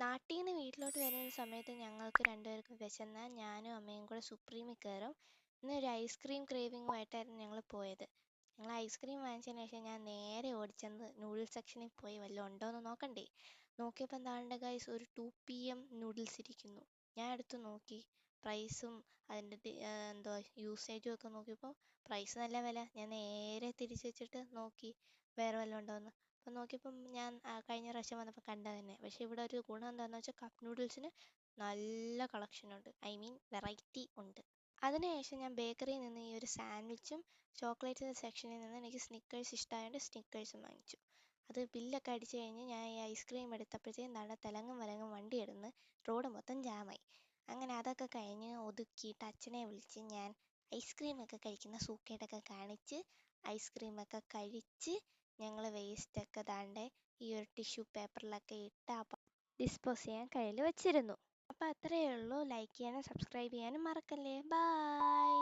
നാട്ടിൽ നിന്ന് വീട്ടിലോട്ട് വരുന്ന സമയത്ത് ഞങ്ങൾക്ക് രണ്ടുപേർക്കും വിശന്നാൽ ഞാനും അമ്മയും കൂടെ സുപ്രീമിൽ കയറും. ഇന്നൊരു ഐസ്ക്രീം ക്രേവിങ്ങുമായിട്ടായിരുന്നു ഞങ്ങൾ പോയത്. ഞങ്ങൾ ഐസ്ക്രീം വാങ്ങിച്ചതിന് ശേഷം ഞാൻ നേരെ ഓടിച്ചെന്ന് നൂഡിൽസ് സെക്ഷനിൽ പോയി വല്ലതും ഉണ്ടോ എന്ന് നോക്കണ്ടേ. നോക്കിയപ്പോൾ എന്താണ്ട് ഗൈസ് ഒരു 2 PM നൂഡിൽസ് ഇരിക്കുന്നു. ഞാൻ എടുത്ത് നോക്കി പ്രൈസും അതിൻ്റെ എന്തോ യൂസേജും ഒക്കെ നോക്കിയപ്പോൾ പ്രൈസ് നല്ല വില. ഞാൻ നേരെ തിരിച്ച് വെച്ചിട്ട് നോക്കി വേറെ വല്ലതും ഉണ്ടോയെന്ന്. അപ്പം നോക്കിയപ്പം ഞാൻ കഴിഞ്ഞ പ്രാവശ്യം വന്നപ്പോൾ കണ്ടത് തന്നെ. പക്ഷേ ഇവിടെ ഒരു ഗുണം എന്താണെന്ന് വെച്ചാൽ കപ്പ് നൂഡിൽസിന് നല്ല കളക്ഷനുണ്ട്. ഐ മീൻ വെറൈറ്റി ഉണ്ട്. അതിനുശേഷം ഞാൻ ബേക്കറിയിൽ നിന്ന് ഈ ഒരു സാൻഡ്വിച്ചും ചോക്ലേറ്റ് സെക്ഷനിൽ നിന്ന് എനിക്ക് സ്നിക്കേഴ്സ് ഇഷ്ടമായതുകൊണ്ട് സ്നിക്കേഴ്സും വാങ്ങിച്ചു. അത് ബില്ലൊക്കെ അടിച്ചു കഴിഞ്ഞ് ഞാൻ ഈ ഐസ്ക്രീം എടുത്തപ്പോഴത്തേക്കും നല്ല തിളങ്ങും വിലങ്ങും വണ്ടി ഇടുന്ന് റോഡ് മൊത്തം ജാമായി. അങ്ങനെ അതൊക്കെ കഴിഞ്ഞ് ഒതുക്കിയിട്ട് അച്ഛനെ വിളിച്ച് ഞാൻ ഐസ്ക്രീമൊക്കെ കഴിക്കുന്ന സൂക്കേടൊക്കെ കാണിച്ച് ഐസ്ക്രീമൊക്കെ കഴിച്ച് ഞങ്ങൾ വേസ്റ്റൊക്കെ ദാണ്ടെ ഈ ഒരു ടിഷ്യൂ പേപ്പറിലൊക്കെ ഇട്ട് ഡിസ്പോസ് ചെയ്യാൻ കയ്യിൽ വെച്ചിരുന്നു. അപ്പോൾ അത്രയേ ഉള്ളൂ. ലൈക്ക് ചെയ്യാനും സബ്സ്ക്രൈബ് ചെയ്യാനും മറക്കല്ലേ. ബായ്.